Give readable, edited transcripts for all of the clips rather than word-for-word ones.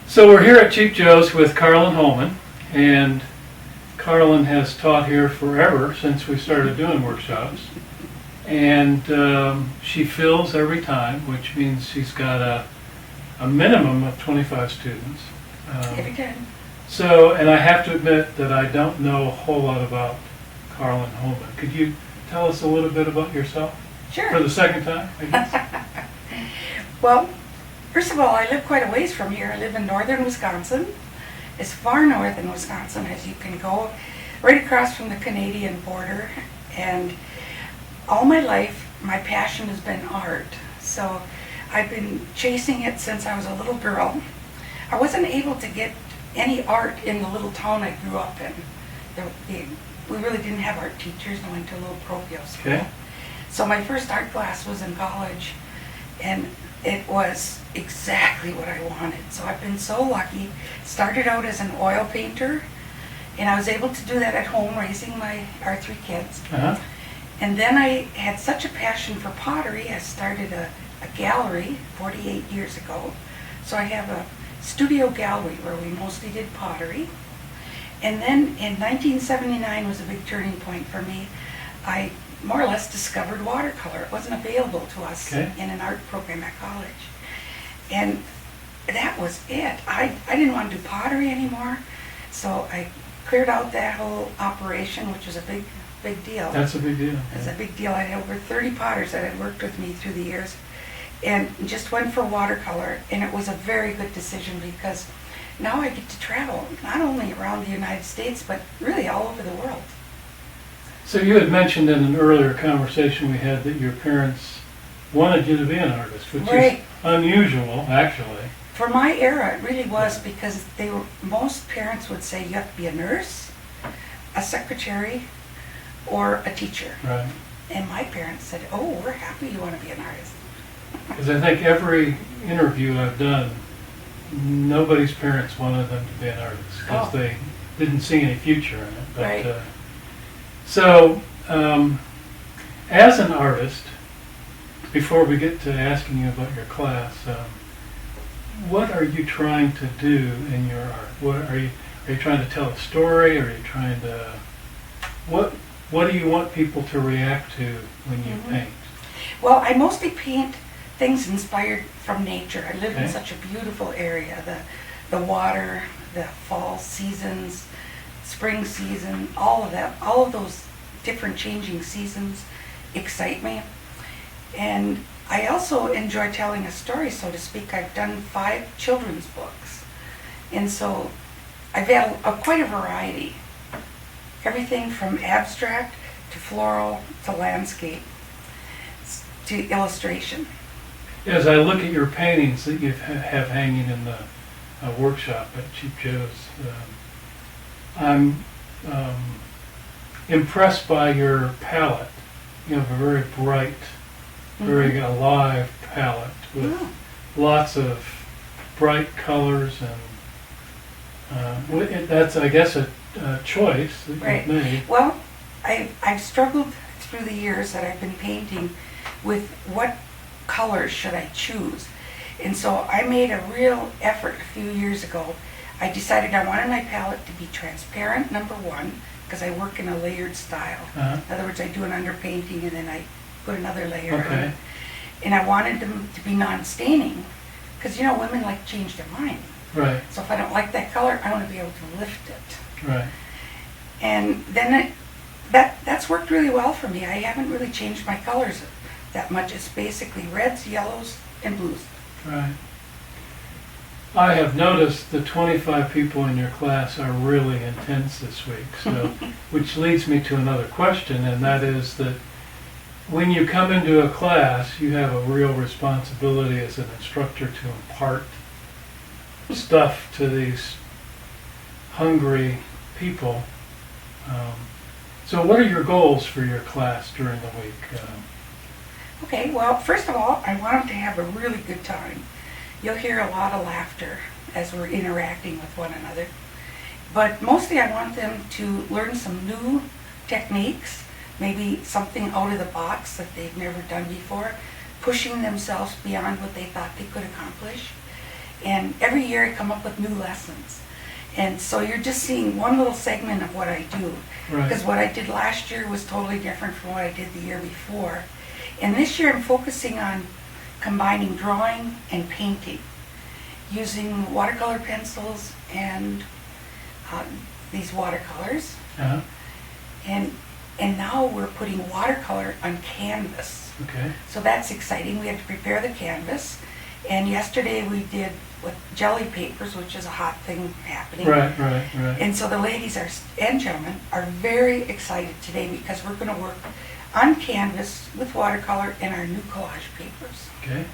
So we're here at Cheap Joe's with Karlyn Holman, and Karlyn has taught here forever since we started doing workshops. And she fills every time, which means she's got a minimum of 25 students. Every time. So, and I have to admit that I don't know a whole lot about Karlyn Holman. Could you tell us a little bit about yourself? Sure. For the second time, I guess? Well, first of all, I live quite a ways from here. I live in northern Wisconsin, as far north in Wisconsin as you can go, right across from the Canadian border. And all my life, my passion has been art. So I've been chasing it since I was a little girl. I wasn't able to get any art in the little town I grew up in. We really didn't have art teachers. I went to a little parochial school. Okay. So my first art class was in college, and it was exactly what I wanted. So I've been so lucky. Started out as an oil painter, and I was able to do that at home, raising our three kids. Uh-huh. And then I had such a passion for pottery, I started a gallery 48 years ago. So I have a studio gallery where we mostly did pottery. And then in 1979 was a big turning point for me. I more or less discovered watercolor. It wasn't available to us Okay. in an art program at college. And that was it. I didn't want to do pottery anymore. So I cleared out that whole operation, which was a big deal. That's a big deal. It was a big deal. I had over 30 potters that had worked with me through the years, and just went for watercolor. And it was a very good decision because now I get to travel, not only around the United States, but really all over the world. So you had mentioned in an earlier conversation we had that your parents wanted you to be an artist, which Right. is unusual, actually. For my era, it really was, because most parents would say you have to be a nurse, a secretary, or a teacher. Right. And my parents said, oh, we're happy you want to be an artist. Because I think every interview I've done, nobody's parents wanted them to be an artist because Oh. they didn't see any future in it. But, Right. So, as an artist, before we get to asking you about your class, what are you trying to do in your art? What are you trying to tell a story? Are you trying to what do you want people to react to when you paint? Well, I mostly paint things inspired from nature. I live in Okay. such a beautiful area. The water, the fall seasons, spring season, all of those different changing seasons excite me. And I also enjoy telling a story, so to speak. I've done 5 children's books. And so I've had quite a variety. Everything from abstract to floral to landscape to illustration. As I look at your paintings that you have hanging in the workshop at Cheap Joe's, I'm impressed by your palette. You have a very bright, very alive palette with Oh. lots of bright colors, and that's, I guess, a choice that Right. you've made. Well, I've struggled through the years that I've been painting with what colors should I choose. And so I made a real effort a few years ago. I decided I wanted my palette to be transparent, number one, because I work in a layered style. Uh-huh. In other words, I do an underpainting and then I put another layer on Okay. it. And I wanted them to be non-staining, because women like to change their mind. Right, So if I don't like that color, I want to be able to lift it. right. And then that's worked really well for me. I haven't really changed my colors that much. It's basically reds, yellows, and blues. Right. I have noticed the 25 people in your class are really intense this week, so which leads me to another question, and that is that when you come into a class, you have a real responsibility as an instructor to impart stuff to these hungry people. So what are your goals for your class during the week? Okay, well, first of all, I want them to have a really good time. You'll hear a lot of laughter as we're interacting with one another. But mostly I want them to learn some new techniques, maybe something out of the box that they've never done before, pushing themselves beyond what they thought they could accomplish. And every year I come up with new lessons. And so you're just seeing one little segment of what I do. Right. Because what I did last year was totally different from what I did the year before. And this year I'm focusing on combining drawing and painting, using watercolor pencils and these watercolors. Uh-huh. And now we're putting watercolor on canvas. Okay. So that's exciting. We had to prepare the canvas. And yesterday we did with jelly papers, which is a hot thing happening. Right. And so the ladies and gentlemen are very excited today because we're going to work on canvas with watercolor and our new collage papers. Okay.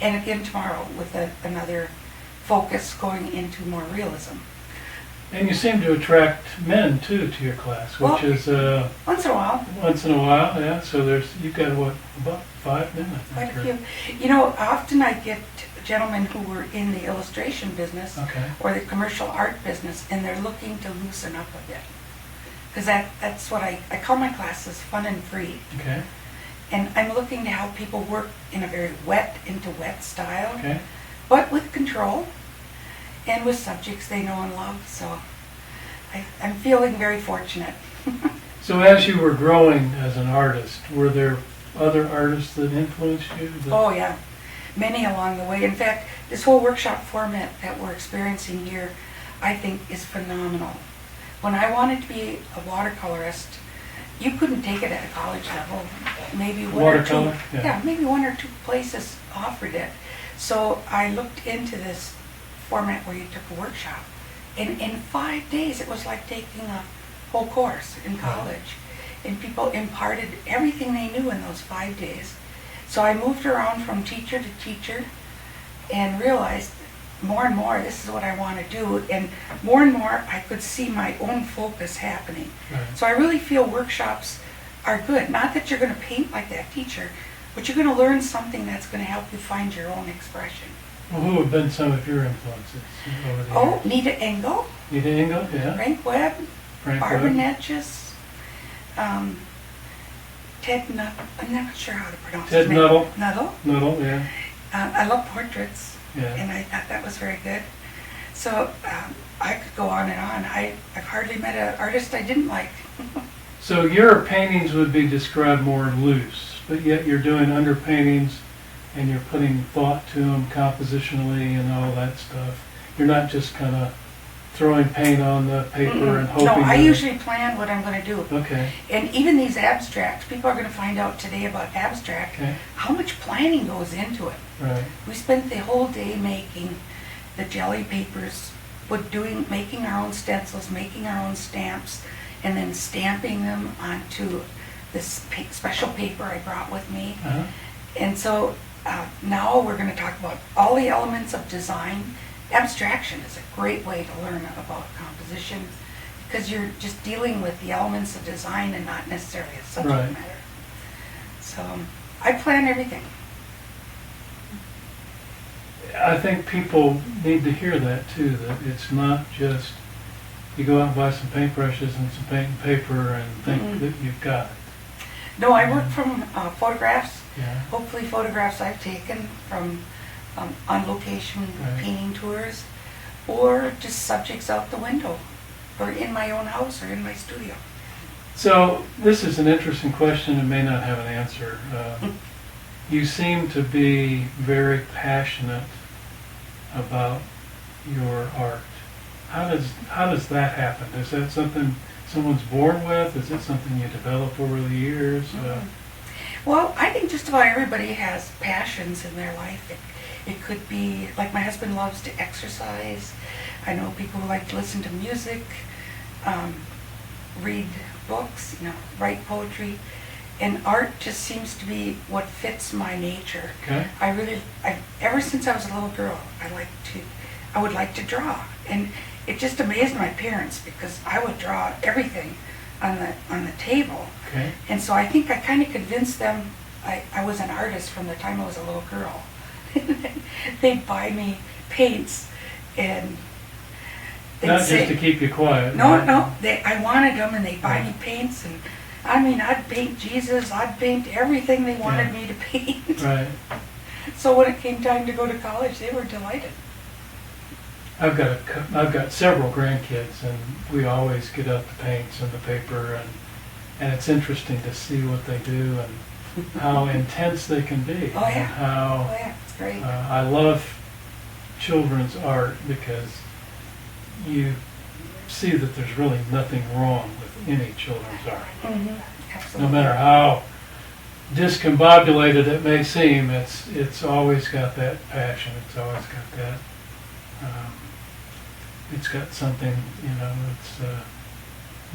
And again tomorrow with another focus going into more realism. And you seem to attract men too to your class, which is once in a while. Once in a while, yeah. So you've got what, about 5 men, I think. Quite a few. You know, often I get gentlemen who were in the illustration business Okay. or the commercial art business, and they're looking to loosen up a bit. Because that's what I call my classes fun and free. Okay. And I'm looking to help people work in a very wet style, Okay. but with control and with subjects they know and love. So I'm feeling very fortunate. So as you were growing as an artist, were there other artists that influenced you? Oh yeah, many along the way. In fact, this whole workshop format that we're experiencing here, I think is phenomenal. When I wanted to be a watercolorist, you couldn't take it at a college level. Maybe one or two. Watercolor? Yeah. Maybe one or two places offered it. So I looked into this format where you took a workshop, and in 5 days it was like taking a whole course in college. And people imparted everything they knew in those 5 days. So I moved around from teacher to teacher and realized more and more this is what I want to do, and more I could see my own focus happening. Right. So I really feel workshops are good. Not that you're going to paint like that teacher, but you're going to learn something that's going to help you find your own expression. Well, who have been some of your influences over the Oh, years? Nita Engel, Nita Engel, yeah. Frank Webb, Frank Barbara Webb. Netjes, Ted Nuttall, I'm not sure how to pronounce Ted his name. Nuttall. Nuttall. Yeah. I love portraits, Yeah. and I thought that was very good. So I could go on and on. I've hardly met an artist I didn't like. So your paintings would be described more loose, but yet you're doing underpaintings and you're putting thought to them compositionally and all that stuff. You're not just kind of throwing paint on the paper and hoping. No, I that usually plan what I'm going to do. Okay. And even these abstracts, people are going to find out today about abstract, Okay. how much planning goes into it. Right. We spent the whole day making the jelly papers, making our own stencils, making our own stamps, and then stamping them onto this special paper I brought with me. Uh-huh. And so now we're going to talk about all the elements of design. Abstraction is a great way to learn about composition because you're just dealing with the elements of design and not necessarily a subject Right. matter. So I plan everything. I think people need to hear that too, that it's not just you go out and buy some paintbrushes and some paint and paper and think that you've got it. No, I work from photographs, Yeah. hopefully photographs I've taken from on location Right. painting tours, or just subjects out the window, or in my own house or in my studio. So this is an interesting question and may not have an answer. You seem to be very passionate about your art. How does that happen? Is that something someone's born with? Is it something you develop over the years? Well, I think just about everybody has passions in their life. It could be, like my husband loves to exercise. I know people who like to listen to music, read books, write poetry. And art just seems to be what fits my nature. Okay. Ever since I was a little girl, I would like to draw. And it just amazed my parents because I would draw everything on the table. Okay. And so I think I kind of convinced them I was an artist from the time I was a little girl. They'd buy me paints and they'd Not say, just to keep you quiet. no, right? no, I wanted them, and they'd buy me paints, and I'd paint Jesus, I'd paint everything they wanted me to paint. Right. So when it came time to go to college, they were delighted. I've got several grandkids, and we always get out the paints and the paper, and it's interesting to see what they do and how intense they can be. Oh, yeah. And how Oh, yeah, it's great. I love children's art because you see that there's really nothing wrong with any children's art. Mm-hmm. Absolutely. No matter how discombobulated it may seem, it's always got that passion. It's always got that. It's got something, it's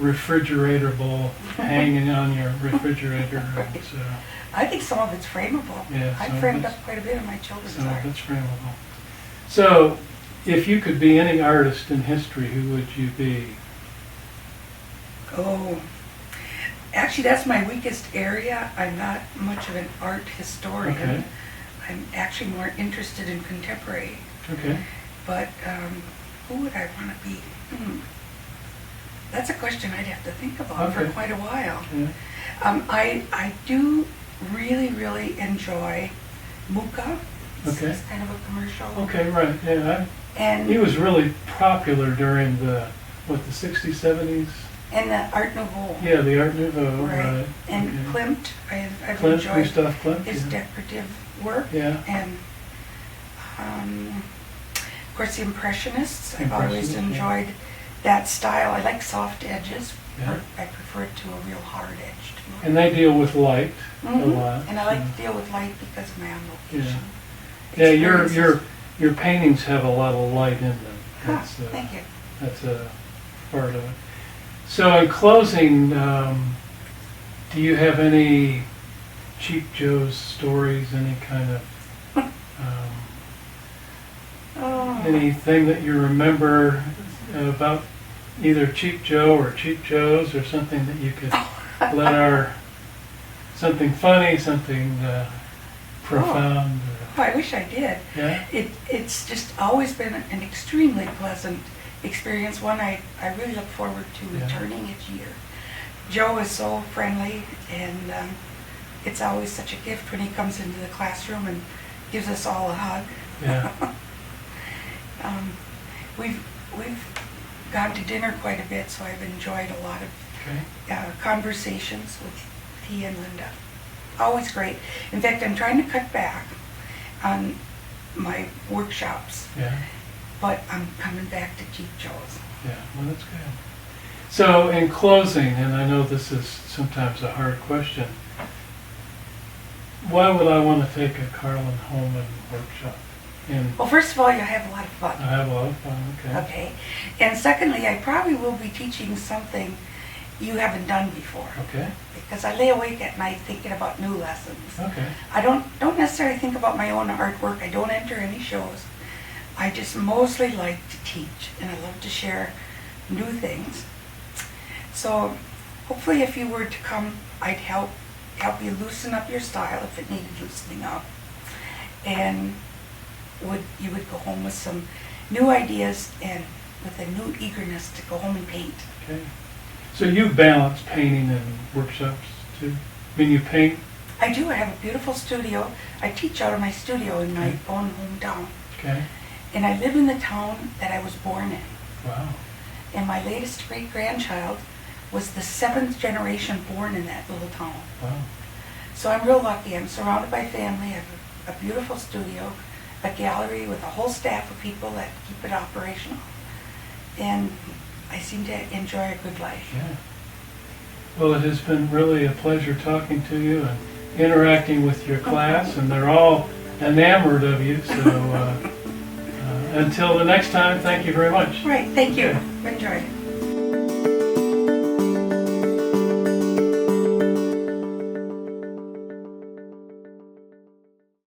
refrigeratable, hanging on your refrigerator. It's, I think some of it's frameable. Yeah, I some of framed it's- up quite a bit of my children's some art. of it's frameable. So, if you could be any artist in history, who would you be? Oh, actually, that's my weakest area. I'm not much of an art historian. Okay. I'm actually more interested in contemporary. Okay. But who would I want to be? That's a question I'd have to think about for Okay. quite a while. Yeah. I do really enjoy Muka. Okay. It's kind of a commercial. Okay, right. Yeah, And he was really popular during the 60s, 70s? and the Art Nouveau. Yeah, the Art Nouveau, Right. right. And Okay. Klimt, I've Klimt, enjoyed Gustav Klimt. his Yeah. decorative work. Yeah. And of course the Impressionists, I've always Impressionists, yeah. enjoyed that style. I like soft edges. Yeah. I prefer it to a real hard-edged look. And they deal with light a Mhm. lot. And I like so- to deal with light because of my own location. Yeah, experiences. your paintings have a lot of light in them. Ah, thank you. That's a part of it. So in closing, do you have any Cheap Joe's stories, any kind of, Oh. anything that you remember about either Cheap Joe or Cheap Joe's, or something that you could let something funny, something profound? Oh, I wish I did. Yeah? It's just always been an extremely pleasant experience, one I really look forward to Yeah. returning each year. Joe is so friendly, and it's always such a gift when he comes into the classroom and gives us all a hug. Yeah. We've gone to dinner quite a bit, so I've enjoyed a lot of Okay. conversations with he and Linda. Always great. In fact, I'm trying to cut back on my workshops, Yeah. but I'm coming back to Cheap Joe's. Yeah, well, that's good. So, in closing, and I know this is sometimes a hard question, why would I want to take a Karlyn Holman workshop? And Well, first of all, you'll have a lot of fun. I have a lot of fun, okay? Okay. And secondly, I probably will be teaching something you haven't done before, Okay, because I lay awake at night thinking about new lessons. okay, I don't necessarily think about my own artwork. I don't enter any shows. I just mostly like to teach, and I love to share new things. So hopefully if you were to come, I'd help you loosen up your style if it needed loosening up. And you would go home with some new ideas and with a new eagerness to go home and paint. okay. So you balance painting and workshops too? I mean, you paint? I do. I have a beautiful studio. I teach out of my studio in my own hometown. Okay, And I live in the town that I was born in. wow, And my latest great-grandchild was the 7th generation born in that little town. wow. So I'm real lucky. I'm surrounded by family. I have a beautiful studio, a gallery with a whole staff of people that keep it operational. And I seem to enjoy a good life. Yeah. Well, it has been really a pleasure talking to you and interacting with your class, and they're all enamored of you, so until the next time, thank you very much. Right, thank you. Okay. Enjoyed it.